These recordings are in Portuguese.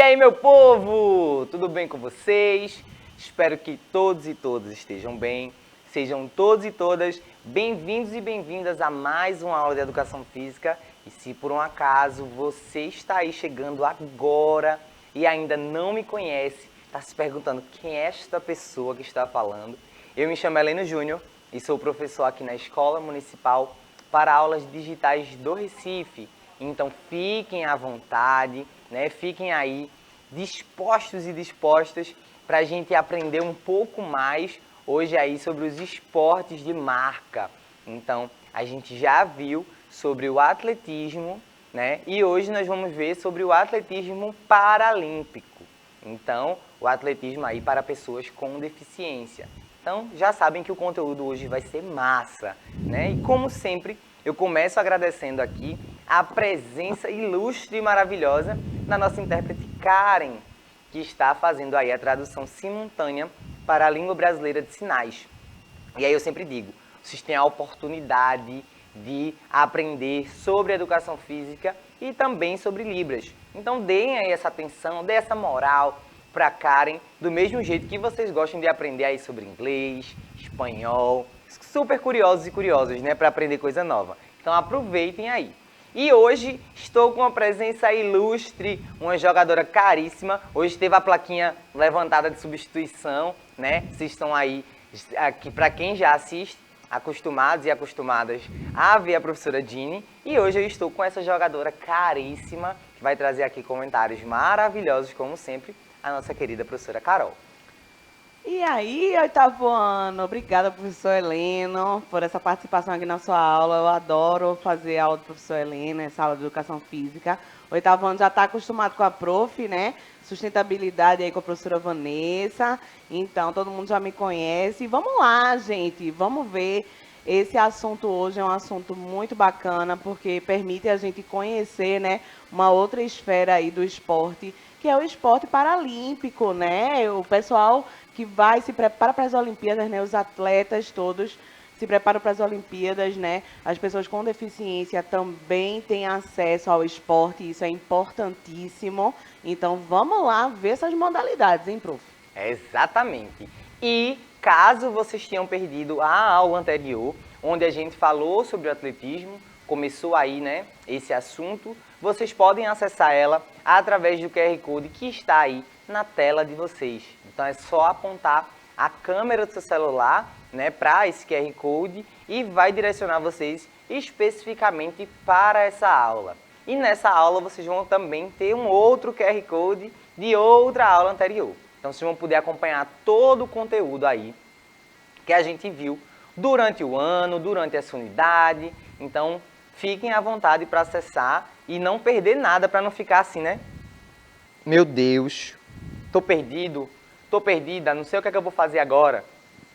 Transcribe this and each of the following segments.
aí, meu povo? Tudo bem com vocês? Espero que todos e todas estejam bem. Sejam todos e todas bem-vindos e bem-vindas a mais uma aula de Educação Física. E se por um acaso você está aí chegando agora e ainda não me conhece, está se perguntando quem é esta pessoa que está falando, eu me chamo Heleno Júnior e sou professor aqui na Escola Municipal para Aulas Digitais do Recife. Então fiquem à vontade, né? Fiquem aí dispostos e dispostas para a gente aprender um pouco mais hoje aí sobre os esportes de marca. Então a gente já viu sobre o atletismo, né? E hoje nós vamos ver sobre o atletismo paralímpico. Então o atletismo aí para pessoas com deficiência. Então já sabem que o conteúdo hoje vai ser massa, né? E como sempre eu começo agradecendo aqui a presença ilustre e maravilhosa da nossa intérprete Karen, que está fazendo aí a tradução simultânea para a língua brasileira de sinais. E aí eu sempre digo, vocês têm a oportunidade de aprender sobre educação física e também sobre Libras. Então deem aí essa atenção, deem essa moral para Karen, do mesmo jeito que vocês gostam de aprender aí sobre inglês, espanhol, super curiosos e curiosas, né, para aprender coisa nova. Então aproveitem aí. E hoje estou com uma presença ilustre, uma jogadora caríssima. Hoje teve a plaquinha levantada de substituição, né? Vocês estão aí, aqui para quem já assiste, acostumados e acostumadas a ver a professora Dini. E hoje eu estou com essa jogadora caríssima, que vai trazer aqui comentários maravilhosos, como sempre, a nossa querida professora Carol. E aí, oitavo ano, obrigada, professor Heleno, por essa participação aqui na sua aula. Eu adoro fazer aula do professor Heleno, essa aula de educação física. Oitavo ano já está acostumado com a prof, né? Sustentabilidade aí com a professora Vanessa. Então, todo mundo já me conhece. E vamos lá, gente, vamos ver. Esse assunto hoje é um assunto muito bacana, porque permite a gente conhecer, né, uma outra esfera aí do esporte, que é o esporte paralímpico, né? O pessoal que vai se prepara para as Olimpíadas, né? Os atletas todos se preparam para as Olimpíadas, né? As pessoas com deficiência também têm acesso ao esporte, isso é importantíssimo. Então, vamos lá ver essas modalidades, hein, prof? Exatamente. E caso vocês tenham perdido a aula anterior, onde a gente falou sobre o atletismo, começou aí, né, esse assunto, vocês podem acessar ela através do QR Code que está aí na tela de vocês. Então é só apontar a câmera do seu celular, né, para esse QR Code e vai direcionar vocês especificamente para essa aula. E nessa aula vocês vão também ter um outro QR Code de outra aula anterior. Então vocês vão poder acompanhar todo o conteúdo aí que a gente viu durante o ano, durante essa unidade. Então fiquem à vontade para acessar e não perder nada, para não ficar assim, né? Meu Deus, tô perdido, tô perdida, não sei o que é que eu vou fazer agora.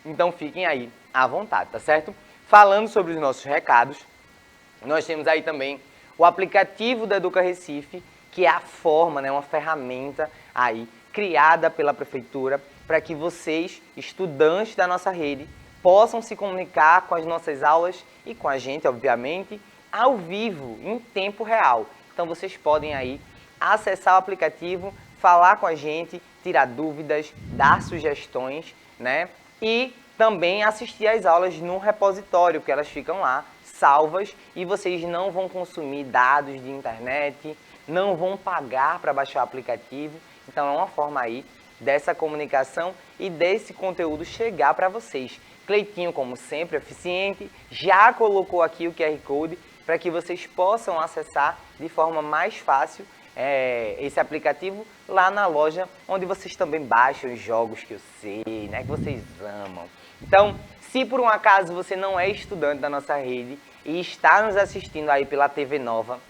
Então fiquem aí à vontade, tá certo? Falando sobre os nossos recados, nós temos aí também o aplicativo da Educa Recife, que é a forma, né, uma ferramenta aí criada pela prefeitura para que vocês, estudantes da nossa rede, possam se comunicar com as nossas aulas e com a gente, obviamente, ao vivo, em tempo real. Então vocês podem aí acessar o aplicativo, falar com a gente, tirar dúvidas, dar sugestões, né? E também assistir às aulas no repositório, que elas ficam lá salvas e vocês não vão consumir dados de internet, não vão pagar para baixar o aplicativo. Então é uma forma aí dessa comunicação e desse conteúdo chegar para vocês. Cleitinho, como sempre, eficiente, já colocou aqui o QR Code para que vocês possam acessar de forma mais fácil esse aplicativo lá na loja, onde vocês também baixam os jogos que eu sei, né, que vocês amam. Então, se por um acaso você não é estudante da nossa rede e está nos assistindo aí pela TV Nova,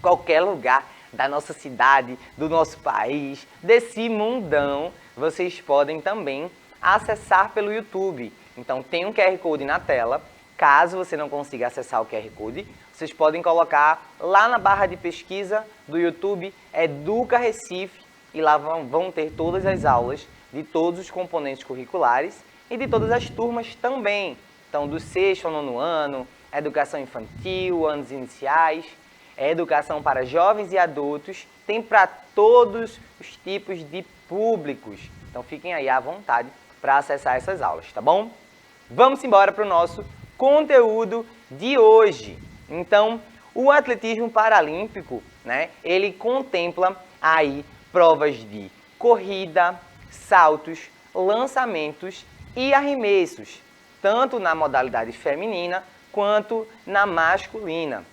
qualquer lugar da nossa cidade, do nosso país, desse mundão, vocês podem também acessar pelo YouTube. Então tem um QR Code na tela. Caso você não consiga acessar o QR Code, vocês podem colocar lá na barra de pesquisa do YouTube Educa Recife e lá vão ter todas as aulas de todos os componentes curriculares e de todas as turmas também. Então do 6º ao 9º ano, educação infantil, anos iniciais, é educação para jovens e adultos, tem para todos os tipos de públicos. Então fiquem aí à vontade para acessar essas aulas, tá bom? Vamos embora para o nosso conteúdo de hoje. Então, o atletismo paralímpico, né, ele contempla aí provas de corrida, saltos, lançamentos e arremessos, tanto na modalidade feminina quanto na masculina.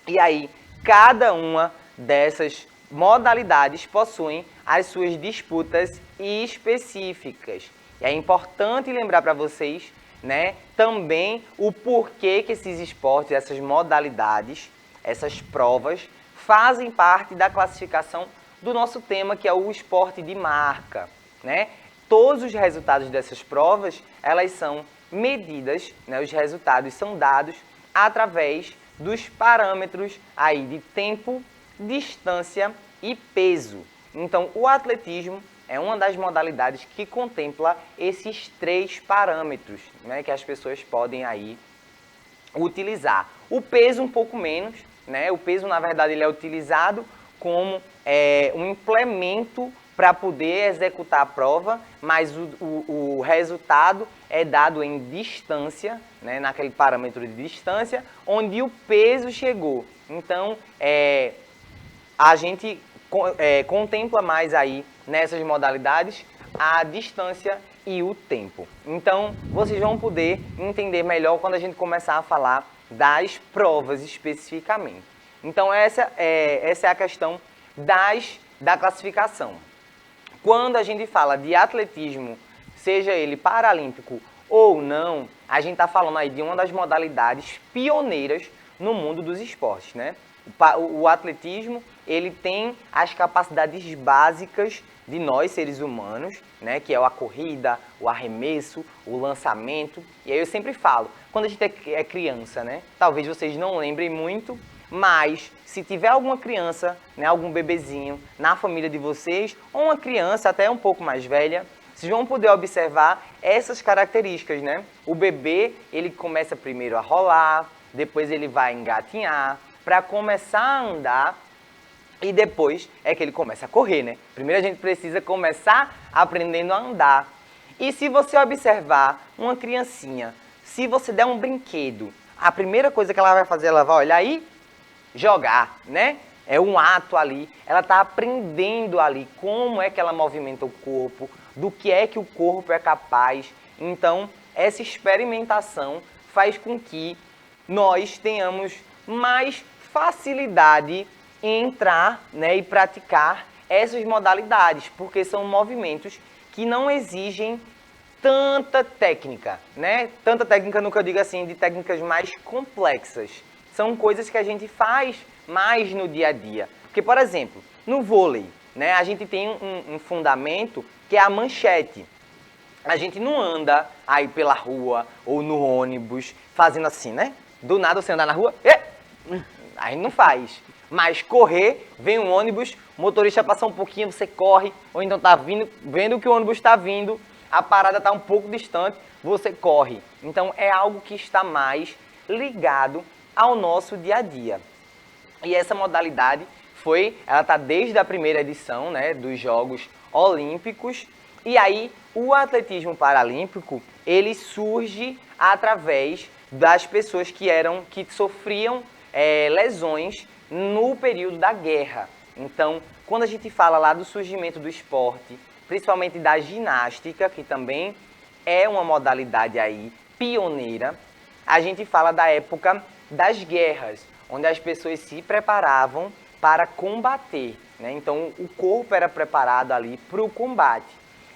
E aí, cada uma dessas modalidades possuem as suas disputas específicas. E é importante lembrar para vocês, né, também o porquê que esses esportes, essas modalidades, essas provas, fazem parte da classificação do nosso tema, que é o esporte de marca, né? Todos os resultados dessas provas, elas são medidas, né, os resultados são dados através dos parâmetros aí de tempo, distância e peso. Então, o atletismo é uma das modalidades que contempla esses 3 parâmetros, né, que as pessoas podem aí utilizar. O peso um pouco menos, né? O peso, na verdade, ele é utilizado como um implemento para poder executar a prova, mas o resultado é dado em distância, né, naquele parâmetro de distância, onde o peso chegou. Então, a gente contempla mais aí nessas modalidades a distância e o tempo. Então, vocês vão poder entender melhor quando a gente começar a falar das provas especificamente. Então, essa é a questão da classificação. Quando a gente fala de atletismo, seja ele paralímpico ou não, a gente está falando aí de uma das modalidades pioneiras no mundo dos esportes, né? O atletismo, ele tem as capacidades básicas de nós, seres humanos, né? Que é a corrida, o arremesso, o lançamento. E aí eu sempre falo, quando a gente é criança, né? Talvez vocês não lembrem muito, mas se tiver alguma criança, né, algum bebezinho na família de vocês, ou uma criança até um pouco mais velha, vocês vão poder observar essas características, né? O bebê, ele começa primeiro a rolar, depois ele vai engatinhar, para começar a andar, e depois é que ele começa a correr, né? Primeiro a gente precisa começar aprendendo a andar. E se você observar uma criancinha, se você der um brinquedo, a primeira coisa que ela vai fazer, ela vai olhar e jogar, né? É um ato ali, ela está aprendendo ali como é que ela movimenta o corpo, do que é que o corpo é capaz. Então, essa experimentação faz com que nós tenhamos mais facilidade em entrar, né, e praticar essas modalidades, porque são movimentos que não exigem tanta técnica, né? Tanta técnica no que eu digo assim, de técnicas mais complexas. São coisas que a gente faz mais no dia a dia. Porque, por exemplo, no vôlei, né, a gente tem um fundamento que é a manchete. A gente não anda aí pela rua ou no ônibus fazendo assim, né? Do nada você andar na rua, a gente não faz. Mas correr, vem um ônibus, o motorista passa um pouquinho, você corre, ou então tá vendo que o ônibus está vindo, a parada está um pouco distante, você corre. Então é algo que está mais ligado ao nosso dia a dia. E essa modalidade ela está desde a primeira edição, né, dos Jogos Olímpicos. E aí o atletismo paralímpico, ele surge através das pessoas que sofriam lesões no período da guerra. Então, quando a gente fala lá do surgimento do esporte, principalmente da ginástica, que também é uma modalidade aí pioneira, a gente fala da época das guerras, onde as pessoas se preparavam para combater, né? Então, o corpo era preparado ali para o combate.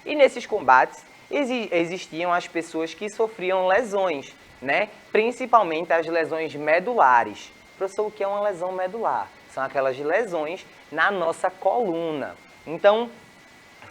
E nesses combates existiam as pessoas que sofriam lesões, né? Principalmente as lesões medulares. Professor, o que é uma lesão medular? São aquelas lesões na nossa coluna. Então,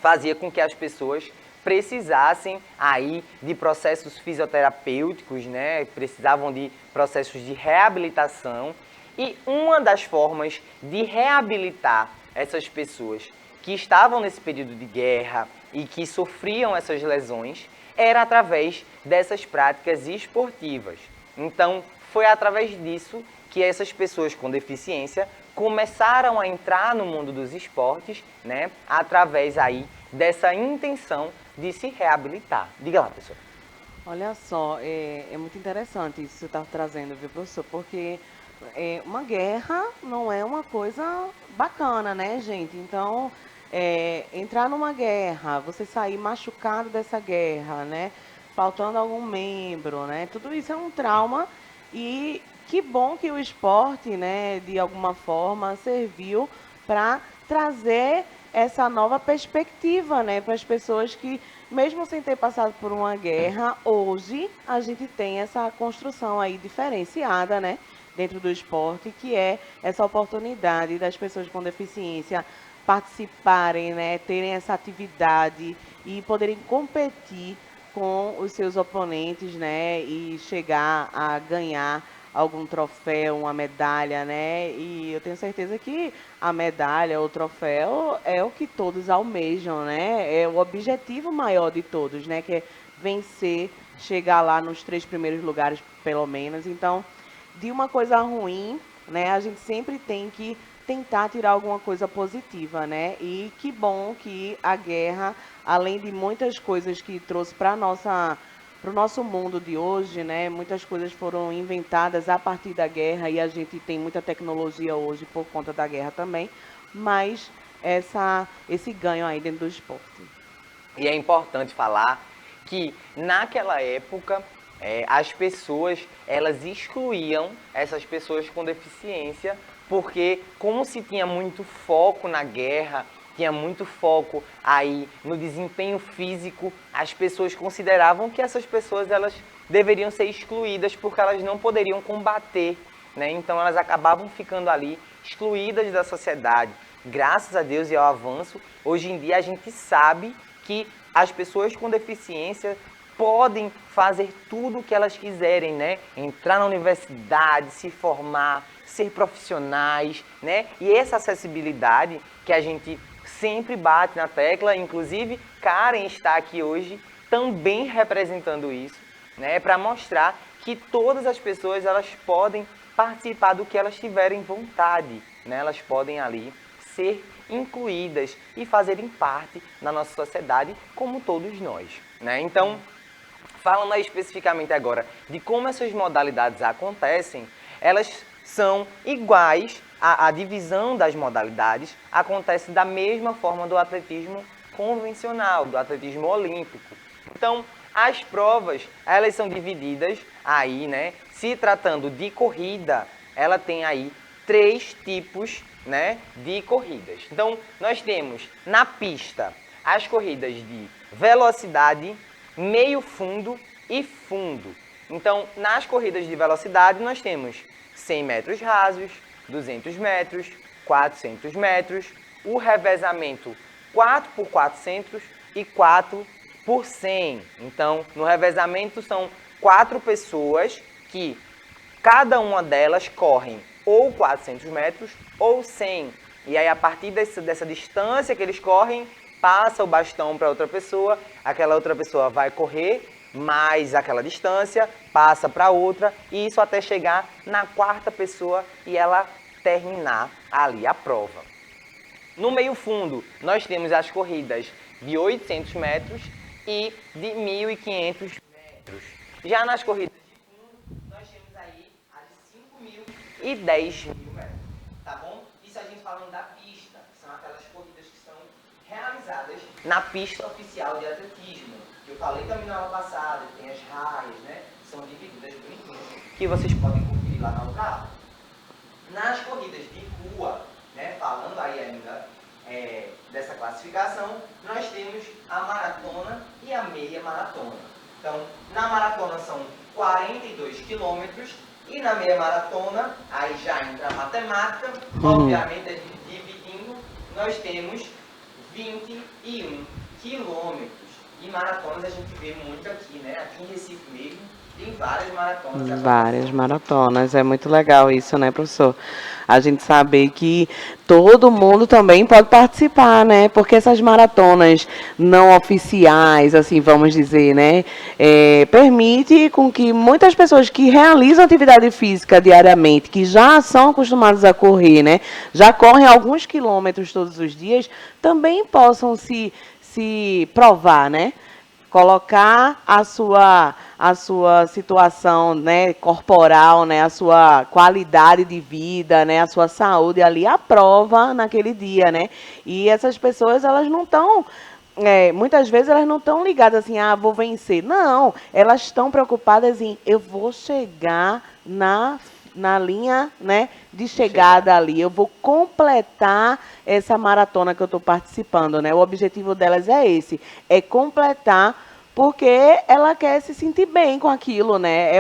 fazia com que as pessoas precisassem aí de processos fisioterapêuticos, né? Precisavam de processos de reabilitação. E uma das formas de reabilitar essas pessoas que estavam nesse período de guerra e que sofriam essas lesões era através dessas práticas esportivas. Então, foi através disso que essas pessoas com deficiência começaram a entrar no mundo dos esportes, né, através aí dessa intenção de se reabilitar. Diga lá, professor. Olha só, é muito interessante isso que você está trazendo, viu, professor? Porque uma guerra não é uma coisa bacana, né, gente? Então, entrar numa guerra, você sair machucado dessa guerra, né? Faltando algum membro, né? Tudo isso é um trauma e que bom que o esporte, né, de alguma forma, serviu para trazer essa nova perspectiva, né, para as pessoas que, mesmo sem ter passado por uma guerra, hoje a gente tem essa construção aí diferenciada, né, dentro do esporte, que é essa oportunidade das pessoas com deficiência participarem, né, terem essa atividade e poderem competir com os seus oponentes, né, e chegar a ganhar algum troféu, uma medalha, né? E eu tenho certeza que a medalha, o troféu é o que todos almejam, né? É o objetivo maior de todos, né? Que é vencer, chegar lá nos 3 primeiros lugares, pelo menos. Então, de uma coisa ruim, né? A gente sempre tem que tentar tirar alguma coisa positiva, né? E que bom que a guerra, além de muitas coisas que trouxe para o nosso mundo de hoje, né? Muitas coisas foram inventadas a partir da guerra e a gente tem muita tecnologia hoje por conta da guerra também, mas esse ganho aí dentro do esporte. E é importante falar que naquela época as pessoas elas excluíam essas pessoas com deficiência porque como se tinha muito foco na guerra, tinha muito foco aí no desempenho físico, as pessoas consideravam que essas pessoas elas deveriam ser excluídas porque elas não poderiam combater, né? Então elas acabavam ficando ali excluídas da sociedade. Graças a Deus e ao avanço, hoje em dia a gente sabe que as pessoas com deficiência podem fazer tudo o que elas quiserem, né? Entrar na universidade, se formar, ser profissionais, né? E essa acessibilidade que a gente sempre bate na tecla, inclusive Karen está aqui hoje também representando isso, né? Para mostrar que todas as pessoas elas podem participar do que elas tiverem vontade, né? Elas podem ali ser incluídas e fazerem parte da nossa sociedade como todos nós, né? Então, falando aí especificamente agora de como essas modalidades acontecem, elas são iguais, a divisão das modalidades acontece da mesma forma do atletismo convencional, do atletismo olímpico. Então, as provas, elas são divididas aí, né? Se tratando de corrida, ela tem aí 3 tipos, né, de corridas. Então, nós temos na pista as corridas de velocidade, meio fundo e fundo. Então, nas corridas de velocidade, nós temos 100 metros rasos, 200 metros, 400 metros, o revezamento 4 por 400 e 4 por 100. Então, no revezamento são 4 pessoas que cada uma delas correm ou 400 metros ou 100. E aí, a partir dessa distância que eles correm, passa o bastão para outra pessoa, aquela outra pessoa vai correr mais aquela distância, passa para outra, e isso até chegar na 4ª pessoa e ela terminar ali a prova. No meio fundo, nós temos as corridas de 800 metros e de 1.500 metros. Já nas corridas de fundo, nós temos aí as de 5.000 e 10.000 metros, tá bom? Isso a gente falando da pista, que são aquelas corridas que são realizadas na pista oficial de atletismo, que eu falei também na aula passada, tem as raias, né? São divididas bonitinhas, que vocês podem conferir lá na outra aula. Nas corridas de rua, né, falando aí ainda dessa classificação, nós temos a maratona e a meia maratona. Então, na maratona são 42 quilômetros e na meia maratona, aí já entra a matemática, obviamente a gente dividindo, nós temos 21 quilômetros. E maratonas a gente vê muito aqui, né? Aqui em Recife mesmo, tem várias maratonas. Várias maratonas, é muito legal isso, né, professor? A gente saber que todo mundo também pode participar, né? Porque essas maratonas não oficiais, assim, vamos dizer, né? Permite com que muitas pessoas que realizam atividade física diariamente, que já são acostumadas a correr, né? Já correm alguns quilômetros todos os dias, também possam se provar, né? Colocar a sua situação, né, corporal, né, a sua qualidade de vida, né, a sua saúde ali à prova naquele dia, né? E essas pessoas, elas não estão, muitas vezes elas não estão ligadas assim, ah, vou vencer. Não, elas estão preocupadas em, eu vou chegar na linha, né, de chegada ali. Eu vou completar essa maratona que eu estou participando, né? O objetivo delas é esse, é completar, porque ela quer se sentir bem com aquilo, né?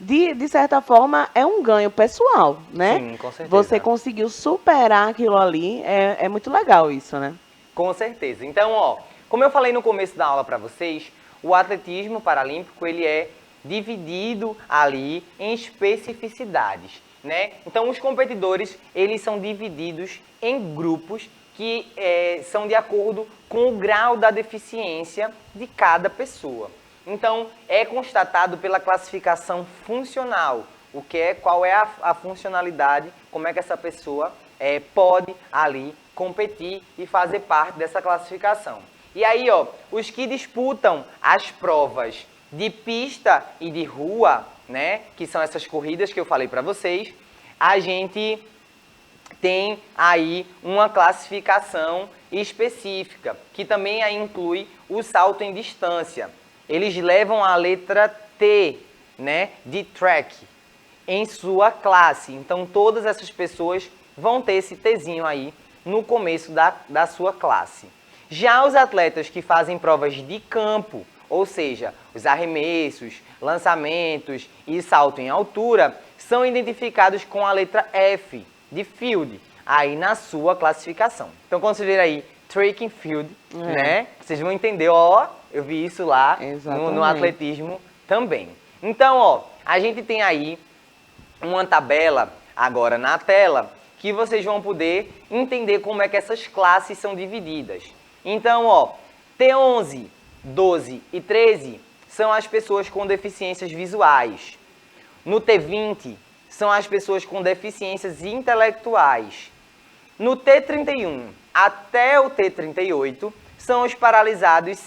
De certa forma, é um ganho pessoal, né? Sim, com certeza. Você conseguiu superar aquilo ali, é muito legal isso, né? Com certeza. Então, ó, como eu falei no começo da aula para vocês, o atletismo paralímpico, ele é dividido ali em especificidades, né? Então, os competidores, eles são divididos em grupos que são de acordo com o grau da deficiência de cada pessoa. Então, é constatado pela classificação funcional, qual é a funcionalidade, como é que essa pessoa pode ali competir e fazer parte dessa classificação. E aí, ó, os que disputam as provas de pista e de rua, né, que são essas corridas que eu falei para vocês, a gente tem aí uma classificação específica, que também aí inclui o salto em distância. Eles levam a letra T, né, de track, em sua classe. Então, todas essas pessoas vão ter esse Tzinho aí no começo da sua classe. Já os atletas que fazem provas de campo, ou seja, os arremessos, lançamentos e salto em altura, são identificados com a letra F, de field, aí na sua classificação. Então, quando você ver aí track and field, né, vocês vão entender, ó, eu vi isso lá no atletismo também. Então, ó, a gente tem aí uma tabela agora na tela que vocês vão poder entender como é que essas classes são divididas. Então, ó, T11, 12 e 13 são as pessoas com deficiências visuais. No T20, são as pessoas com deficiências intelectuais. No T31 até o T38, são os paralisados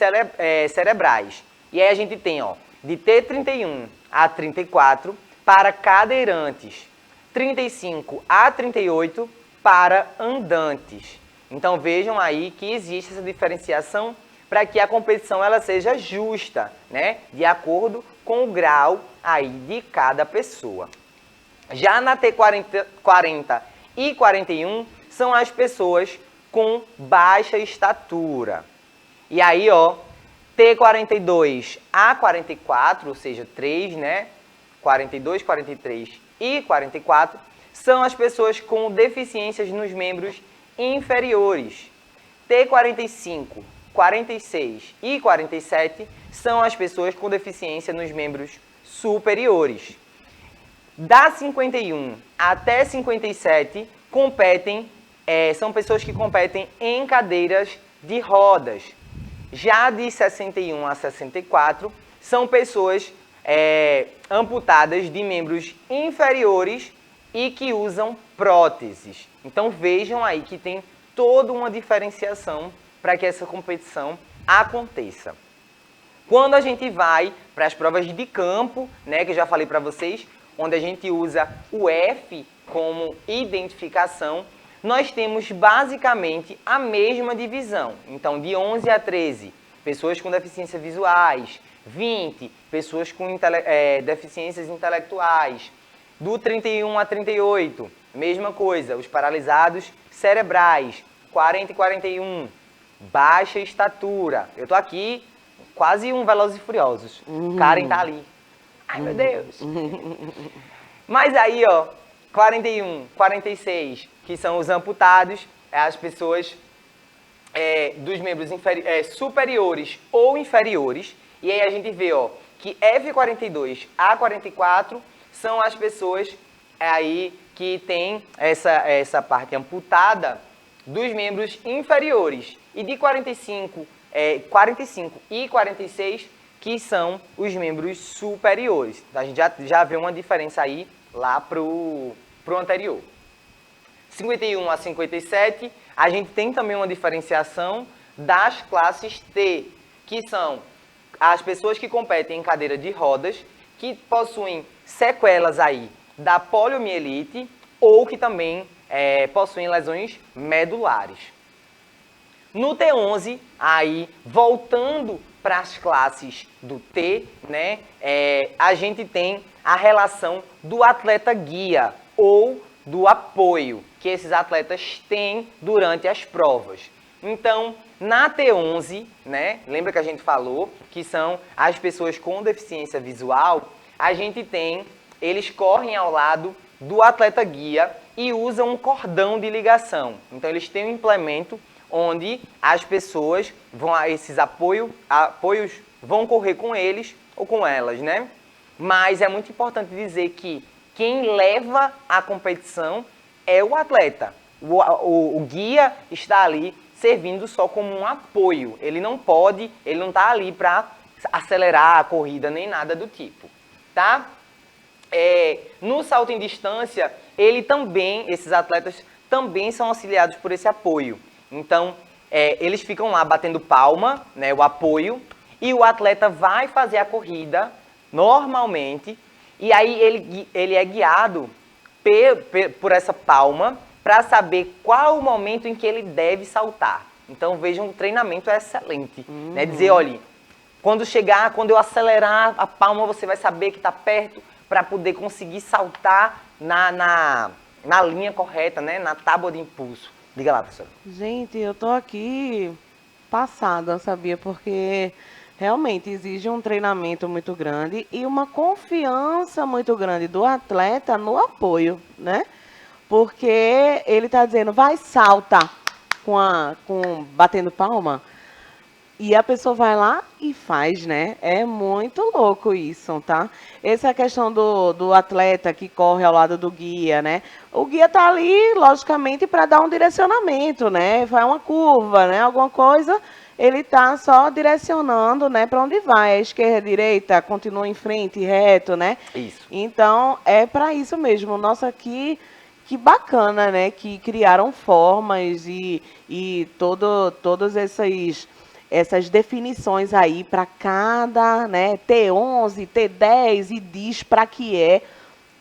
cerebrais. E aí a gente tem, ó, de T31 a 34 para cadeirantes, 35 a 38 para andantes. Então vejam aí que existe essa diferenciação para que a competição ela seja justa, né? De acordo com o grau aí de cada pessoa. Já na T40 e 41 são as pessoas com baixa estatura. E aí, ó, T42 a 44, ou seja, 3, né? 42, 43 e 44 são as pessoas com deficiências nos membros inferiores. T45, 46 e 47 são as pessoas com deficiência nos membros superiores. Da 51 até 57 são pessoas que competem em cadeiras de rodas. Já de 61 a 64 são pessoas amputadas de membros inferiores e que usam próteses. Então vejam aí que tem toda uma diferenciação para que essa competição aconteça. Quando a gente vai para as provas de campo, né, que eu já falei para vocês, onde a gente usa o F como identificação, nós temos basicamente a mesma divisão. Então, de 11 a 13, pessoas com deficiências visuais, 20, pessoas com deficiências intelectuais. Do 31 a 38, mesma coisa, os paralisados cerebrais, 40 e 41, baixa estatura. Eu tô aqui quase um Velozes e Furiosos. Karen tá ali. Ai, meu Deus. Mas aí, ó, 41, 46, que são os amputados, as pessoas dos membros superiores ou inferiores. E aí a gente vê, ó, que F42 a 44 são as pessoas aí que têm essa parte amputada dos membros inferiores. E de 45 e 46, que são os membros superiores. A gente já vê uma diferença aí lá pro anterior. 51 a 57, a gente tem também uma diferenciação das classes T, que são as pessoas que competem em cadeira de rodas, que possuem sequelas aí da poliomielite ou que também possuem lesões medulares. No T11, aí, voltando para as classes do T, né, a gente tem a relação do atleta guia ou do apoio que esses atletas têm durante as provas. Então, na T11, né, lembra que a gente falou que são as pessoas com deficiência visual, a gente tem, eles correm ao lado do atleta guia e usam um cordão de ligação. Então, eles têm um implemento onde as pessoas esses apoios vão correr com eles ou com elas, né? Mas é muito importante dizer que quem leva a competição é o atleta. O guia está ali servindo só como um apoio. Ele não está ali para acelerar a corrida nem nada do tipo, tá? No salto em distância, esses atletas também são auxiliados por esse apoio. Então, eles ficam lá batendo palma, né, o apoio, e o atleta vai fazer a corrida normalmente, e aí ele é guiado por essa palma para saber qual o momento em que ele deve saltar. Então, vejam, o treinamento é excelente. Né? Dizer, olha, quando eu acelerar a palma, você vai saber que está perto para poder conseguir saltar na linha correta, né? Na tábua de impulso. Diga lá, professora. Gente, eu tô aqui passada, sabia? Porque realmente exige um treinamento muito grande e uma confiança muito grande do atleta no apoio, né? Porque ele tá dizendo, vai, salta, batendo palma, e a pessoa vai lá e faz, né? É muito louco isso, tá? Essa é a questão do atleta que corre ao lado do guia, né? O guia tá ali, logicamente, para dar um direcionamento, né? Vai uma curva, né? Alguma coisa, ele tá só direcionando, né? Para onde vai, a esquerda, a direita, continua em frente, reto, né? Isso. Então, é para isso mesmo. Nossa, que bacana, né? Que criaram formas e todas essas definições aí para cada, né, T11, T10 e diz para que é.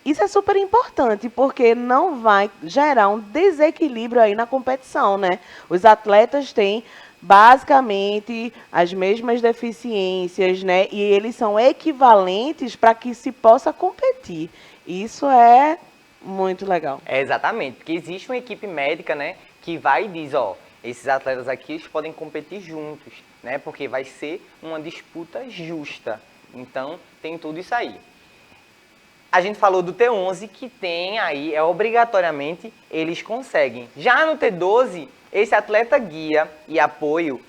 Isso é super importante, porque não vai gerar um desequilíbrio aí na competição, né? Os atletas têm basicamente as mesmas deficiências, né? E eles são equivalentes para que se possa competir. Isso é muito legal. Exatamente, porque existe uma equipe médica, né, que vai e diz, ó, esses atletas aqui eles podem competir juntos, né? Porque vai ser uma disputa justa. Então, tem tudo isso aí. A gente falou do T11, que tem aí, obrigatoriamente, eles conseguem. Já no T12, esse atleta guia e apoio,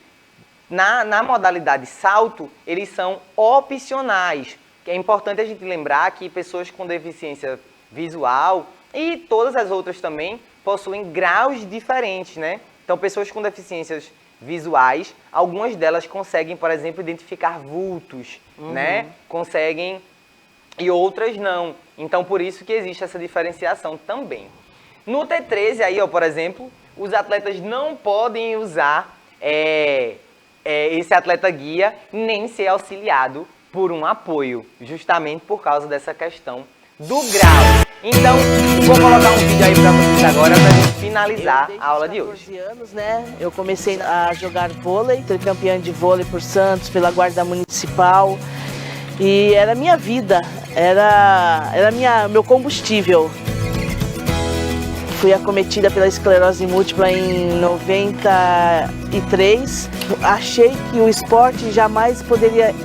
na modalidade salto, eles são opcionais. É importante a gente lembrar que pessoas com deficiência visual e todas as outras também possuem graus diferentes, né? Então, pessoas com deficiências visuais, algumas delas conseguem, por exemplo, identificar vultos, né? Conseguem, e outras não. Então, por isso que existe essa diferenciação também. No T13, aí, ó, por exemplo, os atletas não podem usar esse atleta guia, nem ser auxiliado por um apoio, justamente por causa dessa questão do grau. Então, vou colocar um vídeo aí pra vocês agora pra gente finalizar a aula de hoje. 14 anos, né? Eu comecei a jogar vôlei, fui campeã de vôlei por Santos, pela Guarda Municipal. E era minha vida, era meu combustível. Fui acometida pela esclerose múltipla em 93. Achei que o esporte jamais poderia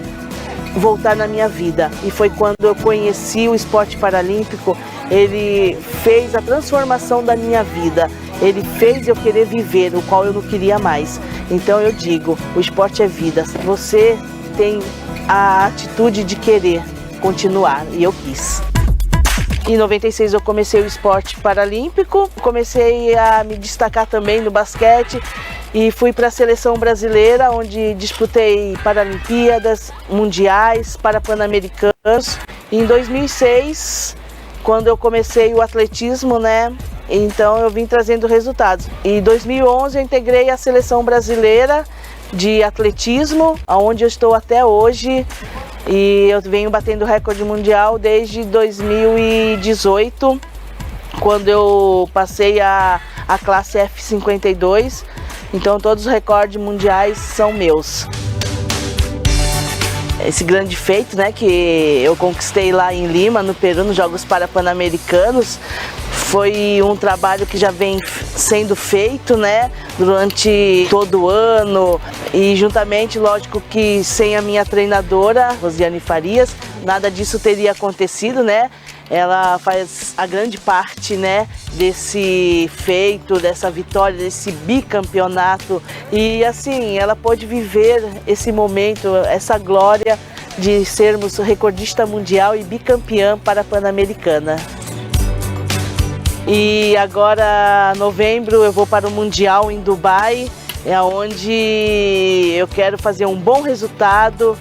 voltar na minha vida. E foi quando eu conheci o esporte paralímpico, ele fez a transformação da minha vida. Ele fez eu querer viver, o qual eu não queria mais. Então eu digo, o esporte é vida. Você tem a atitude de querer continuar, e eu quis. Em 96 eu comecei o esporte paralímpico, comecei a me destacar também no basquete e fui para a seleção brasileira, onde disputei Paralimpíadas, Mundiais, Pan-Americanos. Em 2006, quando eu comecei o atletismo, né, então eu vim trazendo resultados. Em 2011 eu integrei a seleção brasileira de atletismo, onde eu estou até hoje. E eu venho batendo recorde mundial desde 2018, quando eu passei a classe F52. Então todos os recordes mundiais são meus. Esse grande feito, né, que eu conquistei lá em Lima, no Peru, nos Jogos Pan-Americanos, foi um trabalho que já vem sendo feito, né, durante todo o ano e juntamente, lógico que sem a minha treinadora, Rosiane Farias, nada disso teria acontecido, né? Ela faz a grande parte, né, desse feito, dessa vitória, desse bicampeonato e assim, ela pôde viver esse momento, essa glória de sermos recordista mundial e bicampeã para a Pan-Americana. E agora, em novembro, eu vou para o Mundial em Dubai, onde eu quero fazer um bom resultado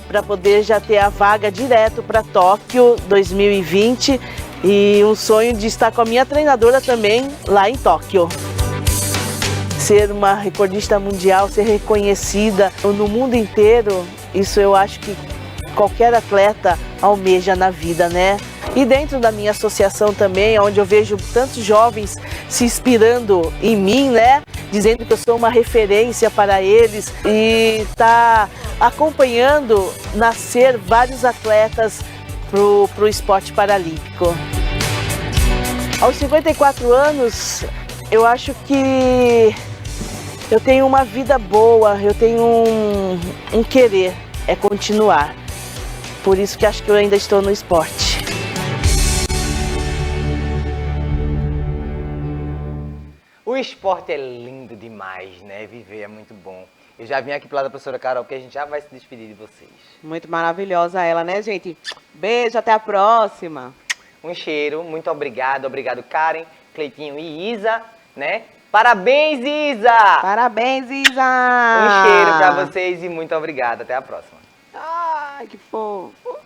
para poder já ter a vaga direto para Tóquio 2020 e um sonho de estar com a minha treinadora também lá em Tóquio. Ser uma recordista mundial, ser reconhecida no mundo inteiro, isso eu acho que qualquer atleta almeja na vida, né? E dentro da minha associação também, onde eu vejo tantos jovens se inspirando em mim, né? Dizendo que eu sou uma referência para eles e tá acompanhando nascer vários atletas pro esporte paralímpico. Aos 54 anos, eu acho que eu tenho uma vida boa, eu tenho um querer, é continuar. Por isso que acho que eu ainda estou no esporte. O esporte é lindo demais, né? Viver é muito bom. Eu já vim aqui pro lado da professora Carol, porque a gente já vai se despedir de vocês. Muito maravilhosa ela, né, gente? Beijo, até a próxima. Um cheiro, muito obrigado. Obrigado, Karen, Cleitinho e Isa, né? Parabéns, Isa! Parabéns, Isa! Um cheiro pra vocês e muito obrigado. Até a próxima. Ai, que fofo.